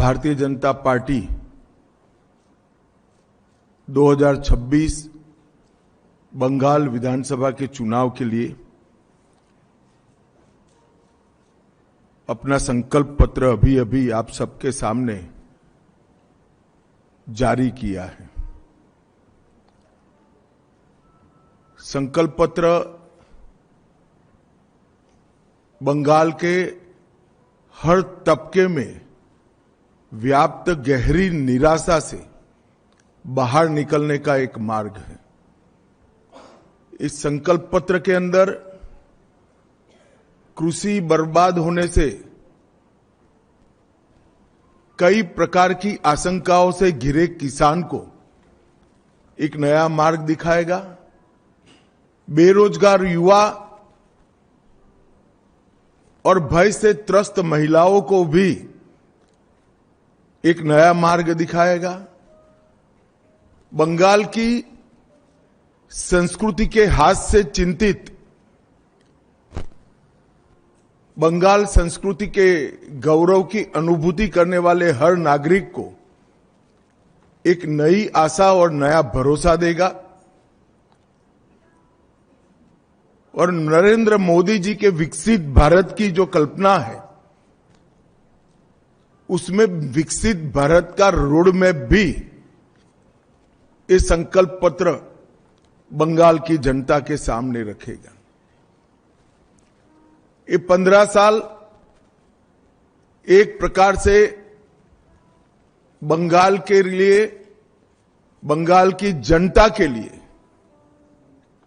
Bharatiya Janata party 2026 Bengal विधानसभा के चुनाव के लिए अपना संकल्प पत्र अभी अभी आप सबके सामने जारी किया है। संकल्प पत्र बंगाल के हर तबके में व्याप्त गहरी निराशा से बाहर निकलने का एक मार्ग है। इस संकल्प पत्र के अंदर कृषि बर्बाद होने से कई प्रकार की आशंकाओं से घिरे किसान को एक नया मार्ग दिखाएगा। बेरोजगार युवा और भय से त्रस्त महिलाओं को भी एक नया मार्ग दिखाएगा। बंगाल की संस्कृति के हाथ से चिंतित, बंगाल संस्कृति के गौरव की अनुभूति करने वाले हर नागरिक को एक नई आशा और नया भरोसा देगा और नरेंद्र मोदी जी के विकसित भारत की जो कल्पना है उसमें विकसित भारत का रोड मैप भी ये संकल्प पत्र बंगाल की जनता के सामने रखेगा। ये 15 साल एक प्रकार से बंगाल के लिए, बंगाल की जनता के लिए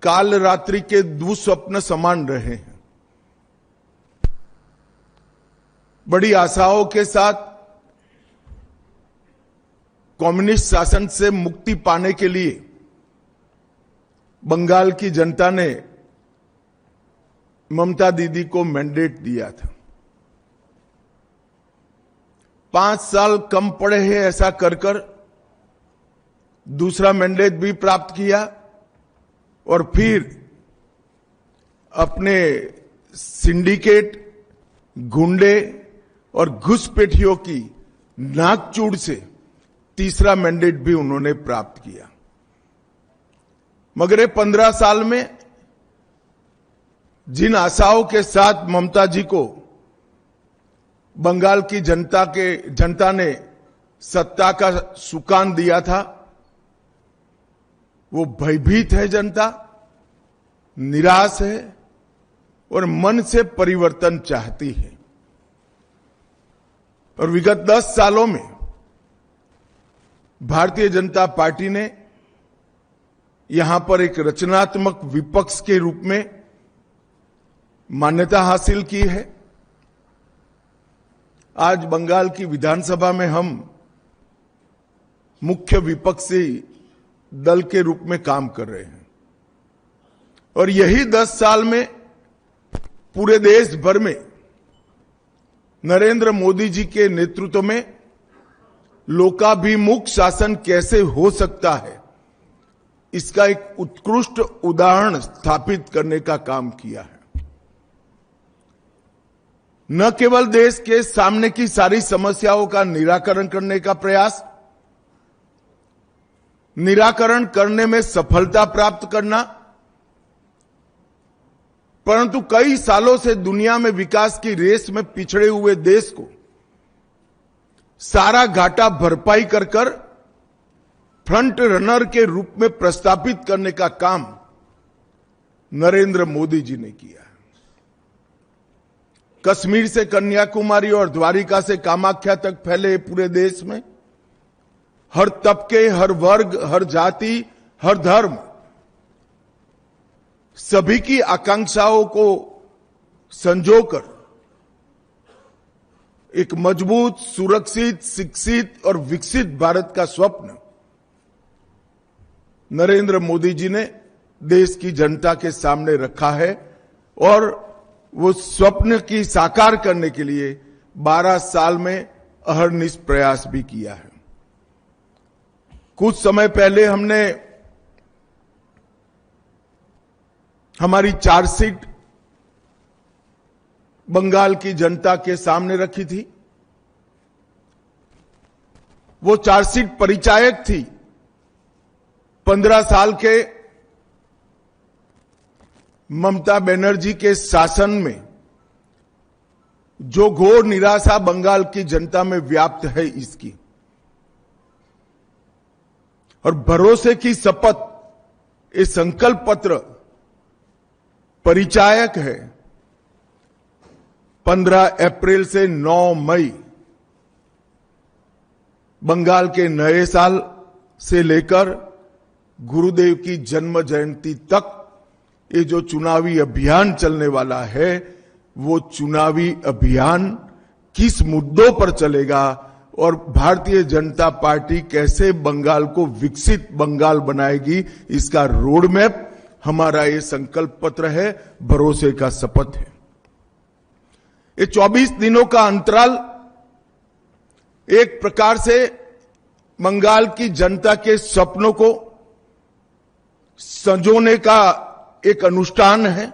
काल रात्रि के दुस्वप्न समान रहे हैं। बड़ी आशाओं के साथ कम्युनिस्ट शासन से मुक्ति पाने के लिए बंगाल की जनता ने ममता दीदी को मैंडेट दिया था। 5 साल कम पड़े हैं ऐसा कर कर दूसरा मैंडेट भी प्राप्त किया और फिर अपने सिंडिकेट, गुंडे और घुसपैठियों की नाकचूड़ से तीसरा मैंडेट भी उन्होंने प्राप्त किया। मगर ये 15 साल में जिन आशाओं के साथ ममता जी को बंगाल की जनता ने सत्ता का सुकान दिया था, वो भयभीत है जनता, निराश है और मन से परिवर्तन चाहती है। और विगत 10 सालों में भारतीय जनता पार्टी ने यहां पर एक रचनात्मक विपक्ष के रूप में मान्यता हासिल की है। आज बंगाल की विधानसभा में हम मुख्य विपक्षी दल के रूप में काम कर रहे हैं और यही 10 साल में पूरे देश भर में नरेंद्र मोदी जी के नेतृत्व में लोकाभिमुख शासन कैसे हो सकता है इसका एक उत्कृष्ट उदाहरण स्थापित करने का काम किया है। न केवल देश के सामने की सारी समस्याओं का निराकरण करने का प्रयास, निराकरण करने में सफलता प्राप्त करना, परंतु कई सालों से दुनिया में विकास की रेस में पिछड़े हुए देश को सारा घाटा भरपाई कर कर फ्रंट रनर के रूप में प्रस्थापित करने का काम नरेंद्र मोदी जी ने किया। कश्मीर से कन्याकुमारी और द्वारिका से कामाख्या तक फैले पूरे देश में हर तबके, हर वर्ग, हर जाति, हर धर्म, सभी की आकांक्षाओं को संजोकर एक मजबूत, सुरक्षित, शिक्षित और विकसित भारत का स्वप्न नरेंद्र मोदी जी ने देश की जनता के सामने रखा है और वो स्वप्न की साकार करने के लिए 12 साल में अहर्निश प्रयास भी किया है। कुछ समय पहले हमने हमारी चार्जशीट बंगाल की जनता के सामने रखी थी। वो चार्जशीट परिचायक थी। 15 साल के ममता बनर्जी के शासन में जो घोर निराशा बंगाल की जनता में व्याप्त है इसकी, और भरोसे की शपथ, ये संकल्प पत्र परिचायक है। 15 अप्रैल से 9 मई बंगाल के नए साल से लेकर गुरुदेव की जन्म जयंती तक ये जो चुनावी अभियान चलने वाला है, वो चुनावी अभियान किस मुद्दों पर चलेगा और भारतीय जनता पार्टी कैसे बंगाल को विकसित बंगाल बनाएगी, इसका रोड मैप हमारा ये संकल्प पत्र है, भरोसे का शपथ है। ये 24 दिनों का अंतराल एक प्रकार से बंगाल की जनता के सपनों को संजोने का एक अनुष्ठान है।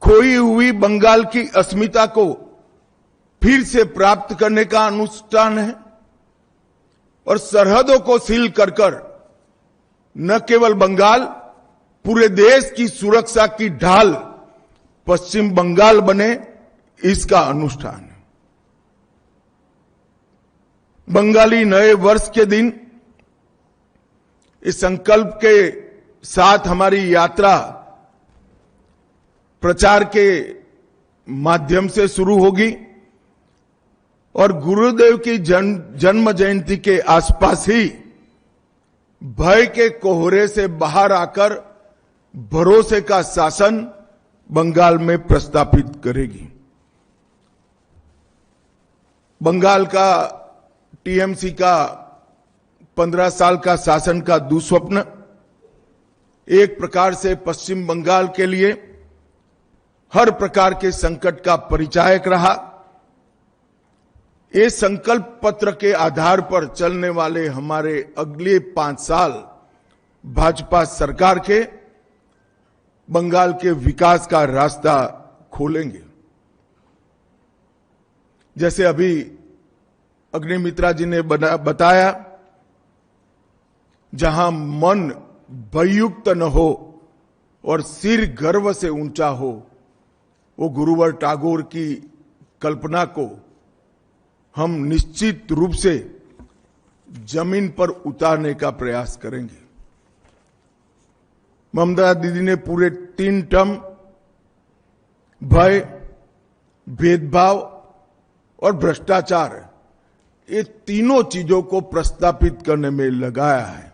खोई हुई बंगाल की अस्मिता को फिर से प्राप्त करने का अनुष्ठान है, और सरहदों को सील कर न केवल बंगाल, पूरे देश की सुरक्षा की ढाल पश्चिम बंगाल बने, इसका अनुष्ठान है। बंगाली नए वर्ष के दिन इस संकल्प के साथ हमारी यात्रा प्रचार के माध्यम से शुरू होगी, और गुरुदेव की जन्म जयंती के आसपास ही भय के कोहरे से बाहर आकर भरोसे का शासन बंगाल में प्रस्थापित करेगी। बंगाल का टीएमसी का 15 साल का शासन का दुस्वप्न एक प्रकार से पश्चिम बंगाल के लिए हर प्रकार के संकट का परिचायक रहा। ये संकल्प पत्र के आधार पर चलने वाले हमारे अगले 5 साल भाजपा सरकार के बंगाल के विकास का रास्ता खोलेंगे। जैसे अभी अग्निमित्रा जी ने बताया, जहां मन भययुक्त न हो और सिर गर्व से ऊंचा हो, वो गुरुवर टैगोर की कल्पना को हम निश्चित रूप से जमीन पर उतारने का प्रयास करेंगे। ममता दीदी ने पूरे 3 टर्म भय, भेदभाव और भ्रष्टाचार, ये तीनों चीजों को प्रस्तापित करने में लगाया है,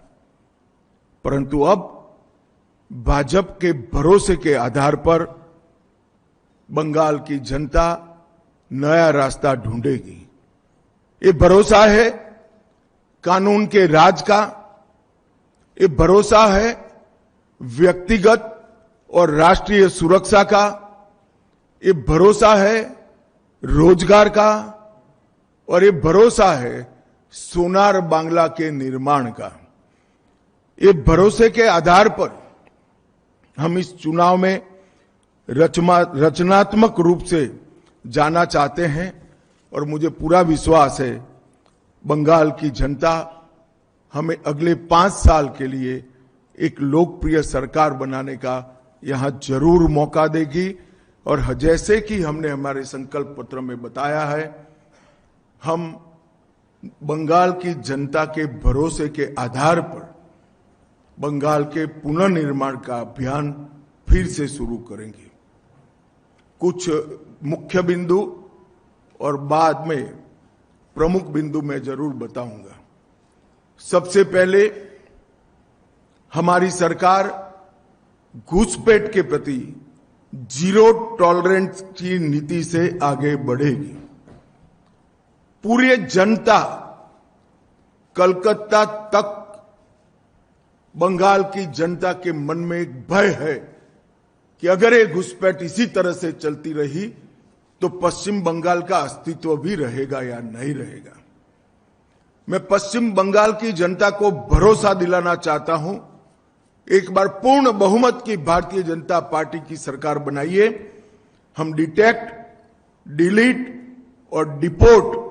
परंतु अब भाजपा के भरोसे के आधार पर बंगाल की जनता नया रास्ता ढूंढेगी। ये भरोसा है कानून के राज का, ये भरोसा है व्यक्तिगत और राष्ट्रीय सुरक्षा का, ये भरोसा है रोजगार का, और ये भरोसा है सोनार बांग्ला के निर्माण का। ये भरोसे के आधार पर हम इस चुनाव में रचनात्मक रूप से जाना चाहते हैं, और मुझे पूरा विश्वास है बंगाल की जनता हमें अगले 5 साल के लिए एक लोकप्रिय सरकार बनाने का यहां जरूर मौका देगी। और जैसे कि हमने हमारे संकल्प पत्र में बताया है, हम बंगाल की जनता के भरोसे के आधार पर बंगाल के पुनर्निर्माण का अभियान फिर से शुरू करेंगे। कुछ मुख्य बिंदु और बाद में प्रमुख बिंदु मैं जरूर बताऊंगा। सबसे पहले हमारी सरकार घुसपैठ के प्रति जीरो टॉलरेंस की नीति से आगे बढ़ेगी। पूरी जनता कलकत्ता तक बंगाल की जनता के मन में एक भय है कि अगर ये घुसपैठ इसी तरह से चलती रही तो पश्चिम बंगाल का अस्तित्व भी रहेगा या नहीं रहेगा। मैं पश्चिम बंगाल की जनता को भरोसा दिलाना चाहता हूं, एक बार पूर्ण बहुमत की भारतीय जनता पार्टी की सरकार बनाइए। हम डिटेक्ट, डिलीट और डिपोर्ट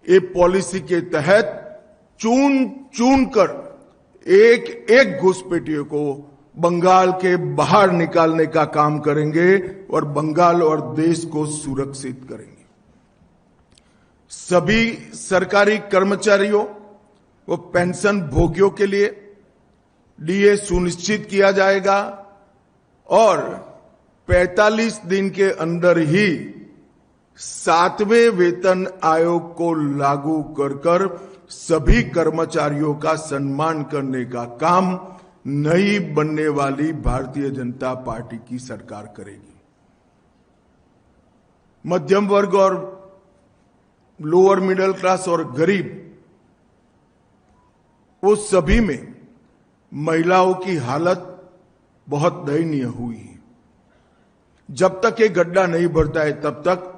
ये पॉलिसी के तहत चुन चुन कर एक एक घुसपैठियों को बंगाल के बाहर निकालने का काम करेंगे और बंगाल और देश को सुरक्षित करेंगे। सभी सरकारी कर्मचारियों व पेंशन भोगियों के लिए डीए सुनिश्चित किया जाएगा और 45 दिन के अंदर ही 7वें वेतन आयोग को लागू कर सभी कर्मचारियों का सम्मान करने का काम नई बनने वाली भारतीय जनता पार्टी की सरकार करेगी। मध्यम वर्ग और लोअर मिडिल क्लास और गरीब, वो सभी में महिलाओं की हालत बहुत दयनीय हुई है। जब तक ये गड्ढा नहीं भरता है तब तक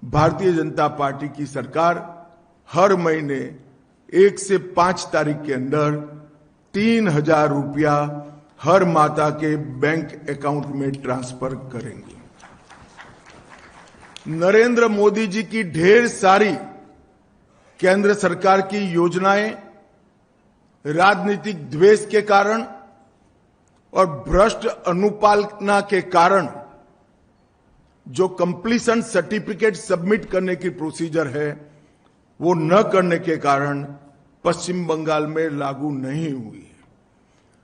भारतीय जनता पार्टी की सरकार हर महीने 1 से 5 तारीख के अंदर 3,000 रुपया हर माता के बैंक अकाउंट में ट्रांसफर करेंगे। नरेंद्र मोदी जी की ढेर सारी केंद्र सरकार की योजनाएं राजनीतिक द्वेष के कारण और भ्रष्ट अनुपालना के कारण जो कंप्लीशन सर्टिफिकेट सबमिट करने की प्रोसीजर है वो न करने के कारण पश्चिम बंगाल में लागू नहीं हुई है।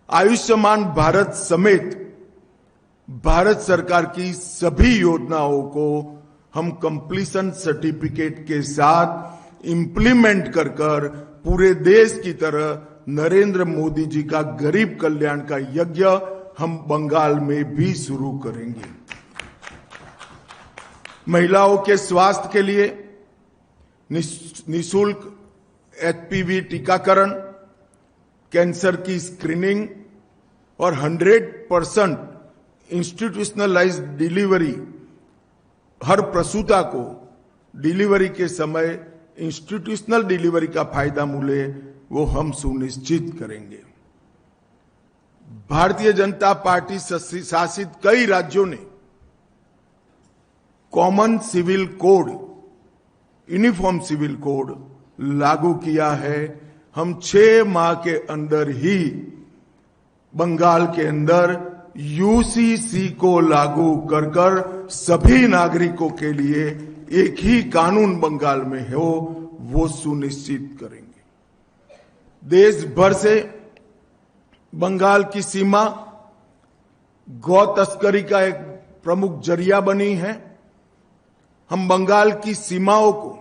आयुष्मान भारत समेत भारत सरकार की सभी योजनाओं को हम कंप्लीशन सर्टिफिकेट के साथ इंप्लीमेंट कर पूरे देश की तरह नरेंद्र मोदी जी का गरीब कल्याण का यज्ञ हम बंगाल में भी शुरू करेंगे। महिलाओं के स्वास्थ्य के लिए निःशुल्क एचपीवी टीकाकरण, कैंसर की स्क्रीनिंग और 100% इंस्टीट्यूशनलाइज्ड डिलीवरी, हर प्रसूता को डिलीवरी के समय इंस्टीट्यूशनल डिलीवरी का फायदा मिले वो हम सुनिश्चित करेंगे। भारतीय जनता पार्टी शासित कई राज्यों ने common civil code, uniform civil code लागू किया है। हम 6 माह के अंदर ही बंगाल के अंदर यूसीसी को लागू कर सभी नागरिकों के लिए एक ही कानून बंगाल में हो वो सुनिश्चित करेंगे। देश भर से बंगाल की सीमा गौ तस्करी का एक प्रमुख जरिया बनी है। हम बंगाल की सीमाओं को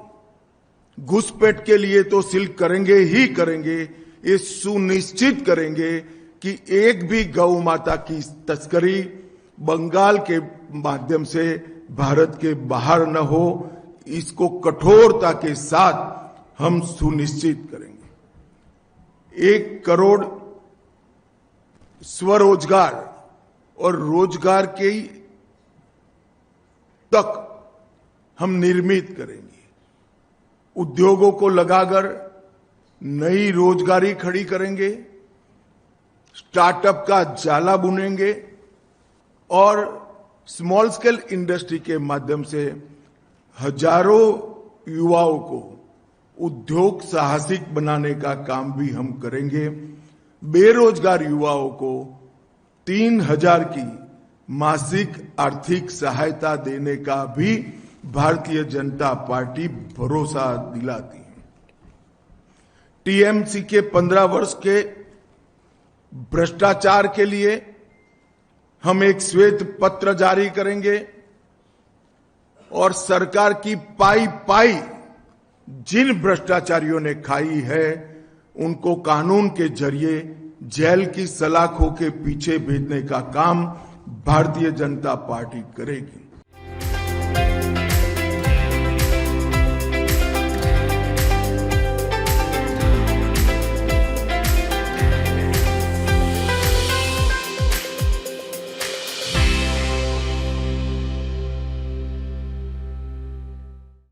घुसपैठ के लिए तो सील करेंगे ही करेंगे, ये सुनिश्चित करेंगे कि एक भी गौ माता की तस्करी बंगाल के माध्यम से भारत के बाहर न हो। इसको कठोरता के साथ हम सुनिश्चित करेंगे। 1 करोड़ स्वरोजगार और रोजगार के तक हम निर्मित करेंगे। उद्योगों को लगाकर नई रोजगारी खड़ी करेंगे, स्टार्टअप का जाला बुनेंगे और स्मॉल स्केल इंडस्ट्री के माध्यम से हजारों युवाओं को उद्योग साहसिक बनाने का काम भी हम करेंगे। बेरोजगार युवाओं को 3,000 की मासिक आर्थिक सहायता देने का भी भारतीय जनता पार्टी भरोसा दिलाती है। टीएमसी के 15 वर्ष के भ्रष्टाचार के लिए हम एक श्वेत पत्र जारी करेंगे और सरकार की पाई पाई जिन भ्रष्टाचारियों ने खाई है उनको कानून के जरिए जेल की सलाखों के पीछे भेजने का काम भारतीय जनता पार्टी करेगी।